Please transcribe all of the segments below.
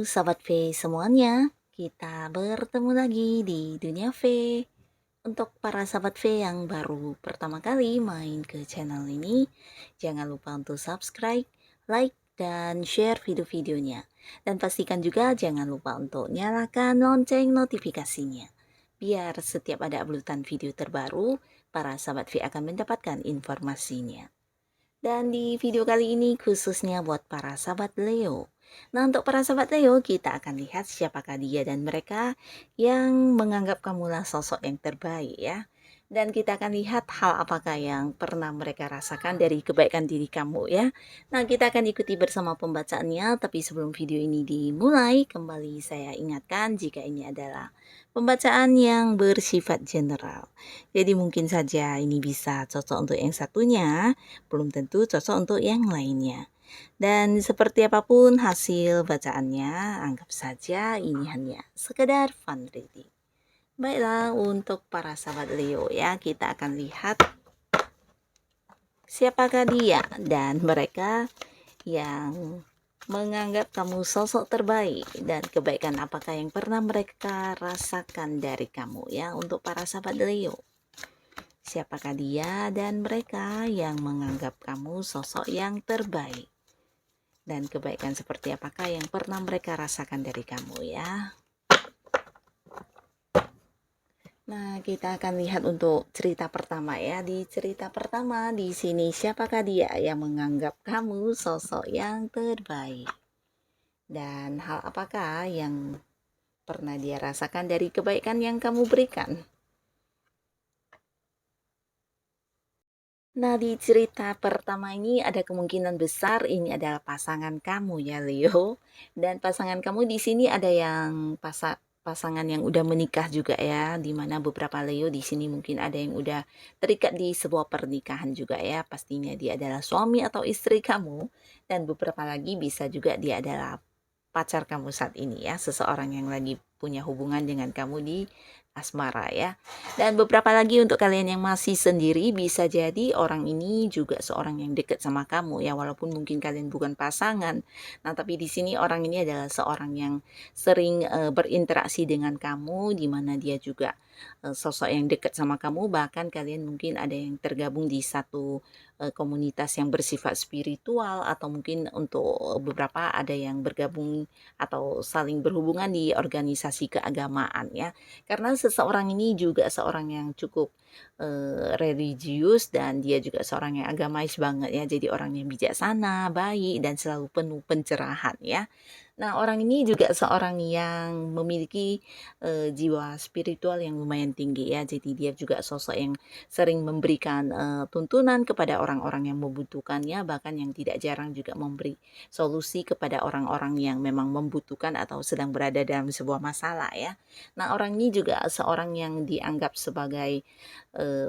Sahabat V semuanya, kita bertemu lagi di Dunia V. Untuk para sahabat V yang baru pertama kali main ke channel ini, jangan lupa untuk subscribe, like, dan share video-videonya. Dan pastikan juga jangan lupa untuk nyalakan lonceng notifikasinya. Biar setiap ada uploadan video terbaru, para sahabat V akan mendapatkan informasinya. Dan di video kali ini khususnya buat para sahabat Leo. Nah, untuk para sahabat Leo, kita akan lihat siapakah dia dan mereka yang menganggap kamulah sosok yang terbaik ya. Dan kita akan lihat hal apakah yang pernah mereka rasakan dari kebaikan diri kamu ya. Nah, kita akan ikuti bersama pembacaannya, tapi sebelum video ini dimulai, kembali saya ingatkan jika ini adalah pembacaan yang bersifat general. Jadi mungkin saja ini bisa cocok untuk yang satunya, belum tentu cocok untuk yang lainnya. Dan seperti apapun hasil bacaannya, anggap saja ini hanya sekedar fun reading. Baiklah, untuk para sahabat Leo ya, kita akan lihat siapakah dia dan mereka yang menganggap kamu sosok terbaik dan kebaikan apakah yang pernah mereka rasakan dari kamu ya, untuk para sahabat Leo. Siapakah dia dan mereka yang menganggap kamu sosok yang terbaik? Dan kebaikan seperti apakah yang pernah mereka rasakan dari kamu ya? Nah, kita akan lihat untuk cerita pertama ya. Di cerita pertama di sini siapakah dia yang menganggap kamu sosok yang terbaik? Dan hal apakah yang pernah dia rasakan dari kebaikan yang kamu berikan? Nah, di cerita pertama ini ada kemungkinan besar ini adalah pasangan kamu ya, Leo. Dan pasangan kamu di sini ada yang pasangan yang udah menikah juga ya, di mana beberapa Leo di sini mungkin ada yang udah terikat di sebuah pernikahan juga ya. Pastinya dia adalah suami atau istri kamu, dan beberapa lagi bisa juga dia adalah pacar kamu saat ini ya, seseorang yang lagi punya hubungan dengan kamu di asmara ya. Dan beberapa lagi untuk kalian yang masih sendiri, bisa jadi orang ini juga seorang yang dekat sama kamu ya, walaupun mungkin kalian bukan pasangan. Nah, tapi di sini orang ini adalah seorang yang sering berinteraksi dengan kamu, di mana dia juga sosok yang dekat sama kamu, bahkan kalian mungkin ada yang tergabung di satu komunitas yang bersifat spiritual, atau mungkin untuk beberapa ada yang bergabung atau saling berhubungan di organisasi keagamaan ya. Karena seseorang ini juga seorang yang cukup religius, dan dia juga seorang yang agamais banget ya. Jadi orang yang bijaksana, baik, dan selalu penuh pencerahan ya. Nah, orang ini juga seorang yang memiliki jiwa spiritual yang lumayan tinggi ya. Jadi dia juga sosok yang sering memberikan tuntunan kepada orang-orang yang membutuhkannya, bahkan yang tidak jarang juga memberi solusi kepada orang-orang yang memang membutuhkan atau sedang berada dalam sebuah masalah ya. Nah, orang ini juga seorang yang dianggap sebagai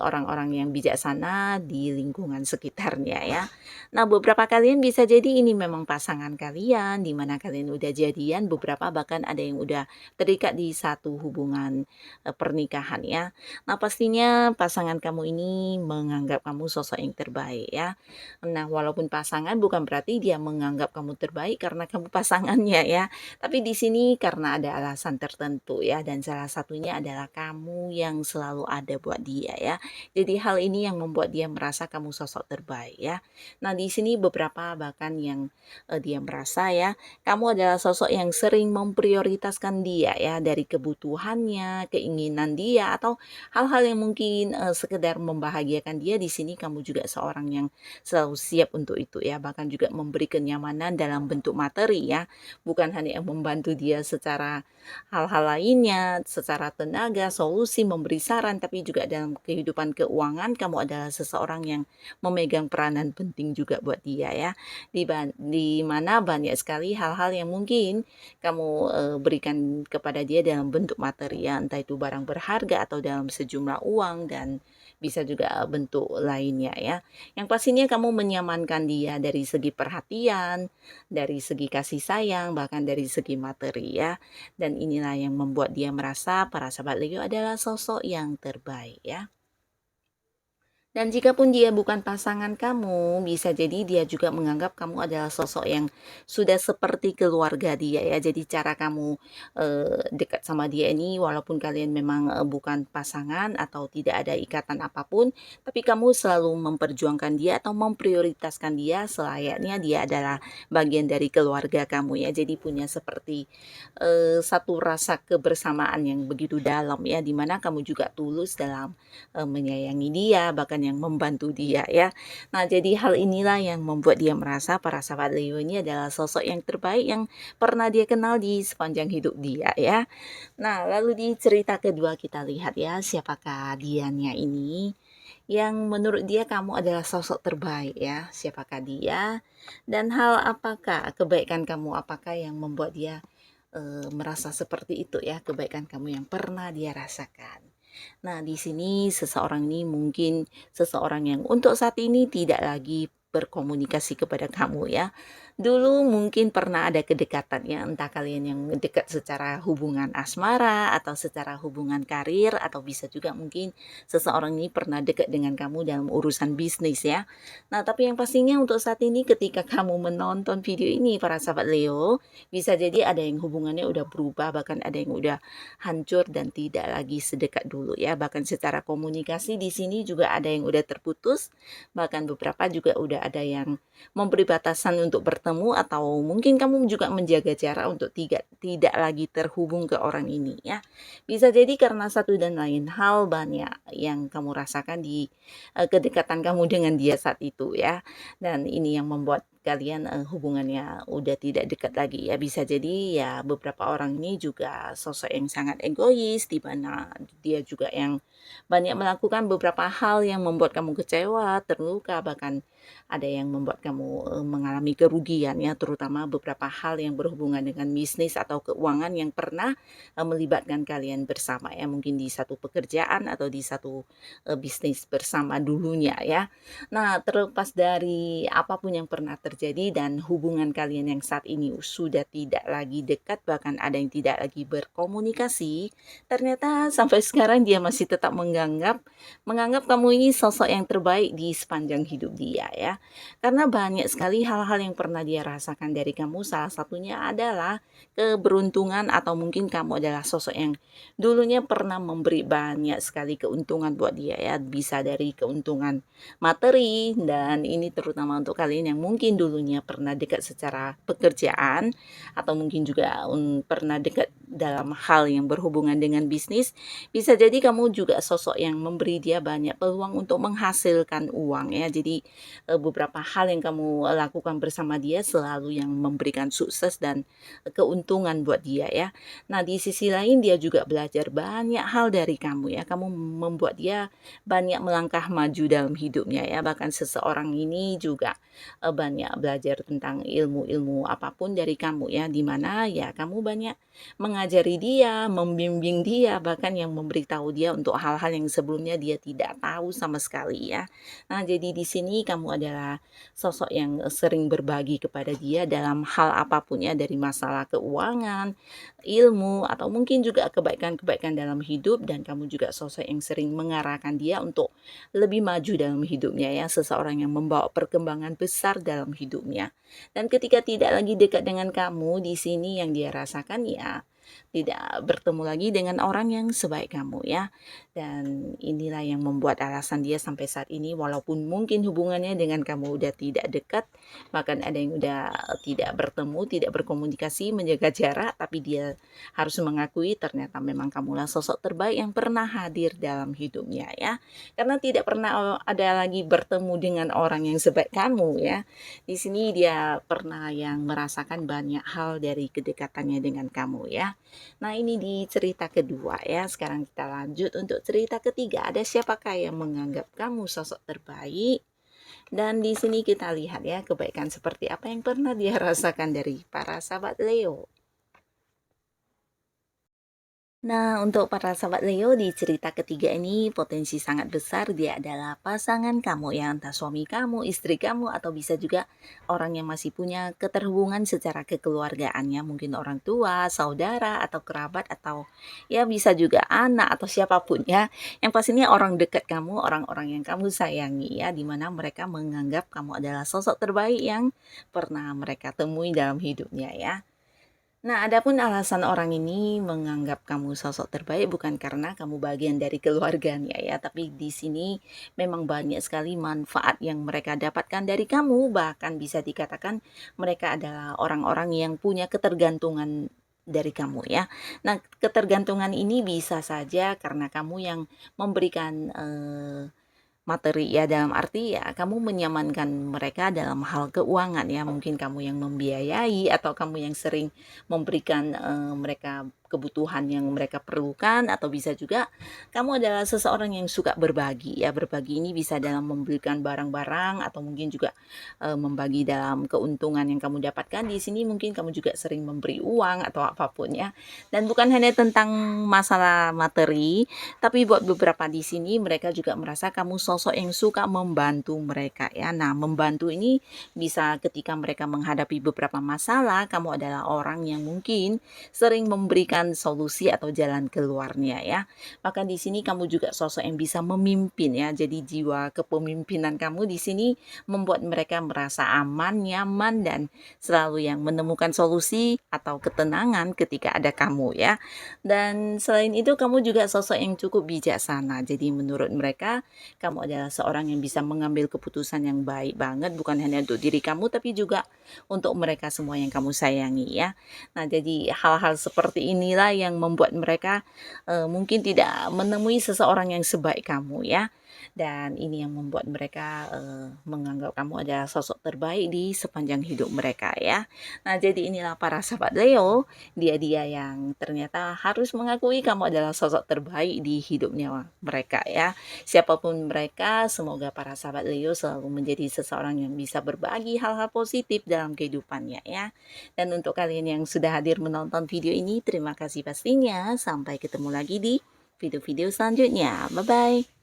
orang-orang yang bijaksana di lingkungan sekitarnya ya. Nah, beberapa kalian bisa jadi ini memang pasangan kalian, di mana kalian udah jadian, beberapa bahkan ada yang udah terikat di satu hubungan pernikahan ya. Nah, pastinya pasangan kamu ini menganggap kamu sosok yang terbaik ya. Nah, walaupun pasangan bukan berarti dia menganggap kamu terbaik karena kamu pasangannya ya. Tapi di sini karena ada alasan tertentu ya, dan salah satunya adalah kamu yang selalu ada buat dia ya. Jadi hal ini yang membuat dia merasa kamu sosok terbaik ya. Nah, di sini beberapa bahkan yang dia merasa ya, kamu adalah sosok yang sering memprioritaskan dia ya, dari kebutuhannya, keinginan dia, atau hal-hal yang mungkin sekedar membahagiakan dia. Di sini kamu juga seorang yang selalu siap untuk itu ya, bahkan juga memberi kenyamanan dalam bentuk materi ya, bukan hanya membantu dia secara hal-hal lainnya, secara tenaga, solusi, memberi saran, tapi juga dalam kehidupan keuangan kamu adalah seseorang yang memegang peranan penting juga buat dia ya. Di mana banyak sekali hal-hal yang mungkin kamu berikan kepada dia dalam bentuk materi ya, entah itu barang berharga atau dalam sejumlah uang, dan bisa juga bentuk lainnya ya. Yang pastinya kamu menyamankan dia dari segi perhatian, dari segi kasih sayang, bahkan dari segi materi ya. Dan inilah yang membuat dia merasa para sahabat Leo adalah sosok yang terbaik ya. Dan jikapun dia bukan pasangan kamu, bisa jadi dia juga menganggap kamu adalah sosok yang sudah seperti keluarga dia ya. Jadi cara kamu, dekat sama dia ini walaupun kalian memang, bukan pasangan atau tidak ada ikatan apapun, tapi kamu selalu memperjuangkan dia atau memprioritaskan dia selayaknya dia adalah bagian dari keluarga kamu ya. Jadi punya seperti, satu rasa kebersamaan yang begitu dalam ya, di mana kamu juga tulus dalam menyayangi dia, bahkan yang membantu dia ya. Nah, jadi hal inilah yang membuat dia merasa para sahabat Leo ini adalah sosok yang terbaik yang pernah dia kenal di sepanjang hidup dia ya. Nah, lalu di cerita kedua kita lihat ya, siapakah dianya ini yang menurut dia kamu adalah sosok terbaik ya. Siapakah dia dan hal apakah kebaikan kamu apakah yang membuat dia merasa seperti itu ya, kebaikan kamu yang pernah dia rasakan. Nah, di sini seseorang ini mungkin seseorang yang untuk saat ini tidak lagi berkomunikasi kepada kamu ya. Dulu mungkin pernah ada kedekatan ya, entah kalian yang dekat secara hubungan asmara atau secara hubungan karir atau bisa juga mungkin seseorang ini pernah dekat dengan kamu dalam urusan bisnis ya. Nah, tapi yang pastinya untuk saat ini ketika kamu menonton video ini para sahabat Leo, bisa jadi ada yang hubungannya udah berubah bahkan ada yang udah hancur dan tidak lagi sedekat dulu ya. Bahkan secara komunikasi di sini juga ada yang udah terputus, bahkan beberapa juga udah ada yang memberi batasan untuk bertemu atau mungkin kamu juga menjaga jarak untuk tidak lagi terhubung ke orang ini ya. Bisa jadi karena satu dan lain hal banyak yang kamu rasakan di kedekatan kamu dengan dia saat itu ya. Dan ini yang membuat kalian hubungannya udah tidak dekat lagi ya. Bisa jadi ya beberapa orang ini juga sosok yang sangat egois di mana dia juga yang banyak melakukan beberapa hal yang membuat kamu kecewa, terluka, bahkan ada yang membuat kamu mengalami kerugian ya, terutama beberapa hal yang berhubungan dengan bisnis atau keuangan yang pernah melibatkan kalian bersama ya, mungkin di satu pekerjaan atau di satu bisnis bersama dulunya ya. Nah, terlepas dari apapun yang pernah terjadi dan hubungan kalian yang saat ini sudah tidak lagi dekat, bahkan ada yang tidak lagi berkomunikasi, ternyata sampai sekarang dia masih tetap menganggap menganggap kamu ini sosok yang terbaik di sepanjang hidup dia ya. Karena banyak sekali hal-hal yang pernah dia rasakan dari kamu, salah satunya adalah keberuntungan atau mungkin kamu adalah sosok yang dulunya pernah memberi banyak sekali keuntungan buat dia ya, bisa dari keuntungan materi dan ini terutama untuk kalian yang mungkin dulunya pernah dekat secara pekerjaan atau mungkin juga pernah dekat dalam hal yang berhubungan dengan bisnis, bisa jadi kamu juga sosok yang memberi dia banyak peluang untuk menghasilkan uang ya. Jadi beberapa hal yang kamu lakukan bersama dia selalu yang memberikan sukses dan keuntungan buat dia ya. Nah, di sisi lain dia juga belajar banyak hal dari kamu ya. Kamu membuat dia banyak melangkah maju dalam hidupnya ya. Bahkan seseorang ini juga banyak belajar tentang ilmu-ilmu apapun dari kamu ya. Di mana ya kamu banyak mengajari dia, membimbing dia, bahkan yang memberitahu dia untuk hal-hal yang sebelumnya dia tidak tahu sama sekali ya. Nah, jadi di sini kamu adalah sosok yang sering berbagi kepada dia dalam hal apapun ya, dari masalah keuangan, ilmu, atau mungkin juga kebaikan-kebaikan dalam hidup dan kamu juga sosok yang sering mengarahkan dia untuk lebih maju dalam hidupnya ya, seseorang yang membawa perkembangan besar dalam hidupnya. Dan ketika tidak lagi dekat dengan kamu, di sini yang dia rasakan ya tidak bertemu lagi dengan orang yang sebaik kamu ya. Dan inilah yang membuat alasan dia sampai saat ini walaupun mungkin hubungannya dengan kamu udah tidak dekat, bahkan ada yang udah tidak bertemu, tidak berkomunikasi, menjaga jarak, tapi dia harus mengakui ternyata memang kamulah sosok terbaik yang pernah hadir dalam hidupnya ya. Karena tidak pernah ada lagi bertemu dengan orang yang sebaik kamu ya. Di sini dia pernah yang merasakan banyak hal dari kedekatannya dengan kamu ya. Nah, ini di cerita kedua ya. Sekarang kita lanjut untuk cerita ketiga. Ada siapakah yang menganggap kamu sosok terbaik? Dan di sini kita lihat ya kebaikan seperti apa yang pernah dia rasakan dari para sahabat Leo. Nah, untuk para sahabat Leo di cerita ketiga ini potensi sangat besar dia adalah pasangan kamu ya, entah suami kamu, istri kamu, atau bisa juga orang yang masih punya keterhubungan secara kekeluargaannya, mungkin orang tua, saudara, atau kerabat, atau ya bisa juga anak atau siapapun ya. Yang pastinya orang dekat kamu, orang-orang yang kamu sayangi ya, dimana mereka menganggap kamu adalah sosok terbaik yang pernah mereka temui dalam hidupnya ya. Nah, adapun alasan orang ini menganggap kamu sosok terbaik bukan karena kamu bagian dari keluarganya ya, tapi di sini memang banyak sekali manfaat yang mereka dapatkan dari kamu, bahkan bisa dikatakan mereka adalah orang-orang yang punya ketergantungan dari kamu ya. Nah, ketergantungan ini bisa saja karena kamu yang memberikan materi ya, dalam arti ya kamu menyamankan mereka dalam hal keuangan ya, mungkin kamu yang membiayai atau kamu yang sering memberikan mereka kebutuhan yang mereka perlukan, atau bisa juga kamu adalah seseorang yang suka berbagi ya. Berbagi ini bisa dalam memberikan barang-barang atau mungkin juga membagi dalam keuntungan yang kamu dapatkan. Di sini mungkin kamu juga sering memberi uang atau apapun ya. Dan bukan hanya tentang masalah materi, tapi buat beberapa di sini mereka juga merasa kamu sosok yang suka membantu mereka ya. Nah, membantu ini bisa ketika mereka menghadapi beberapa masalah, kamu adalah orang yang mungkin sering memberikan solusi atau jalan keluarnya ya. Bahkan di sini kamu juga sosok yang bisa memimpin ya. Jadi jiwa kepemimpinan kamu di sini membuat mereka merasa aman, nyaman, dan selalu yang menemukan solusi atau ketenangan ketika ada kamu ya. Dan selain itu kamu juga sosok yang cukup bijaksana. Jadi menurut mereka kamu adalah seorang yang bisa mengambil keputusan yang baik banget, bukan hanya untuk diri kamu tapi juga untuk mereka semua yang kamu sayangi ya. Nah, jadi hal-hal seperti inilah yang membuat mereka mungkin tidak menemui seseorang yang sebaik kamu ya. Dan ini yang membuat mereka menganggap kamu adalah sosok terbaik di sepanjang hidup mereka ya. Nah, jadi inilah para sahabat Leo, dia-dia yang ternyata harus mengakui kamu adalah sosok terbaik di hidupnya mereka ya. Siapapun mereka, semoga para sahabat Leo selalu menjadi seseorang yang bisa berbagi hal-hal positif dalam kehidupannya ya. Dan untuk kalian yang sudah hadir menonton video ini, terima kasih pastinya. Sampai ketemu lagi di video-video selanjutnya. Bye-bye.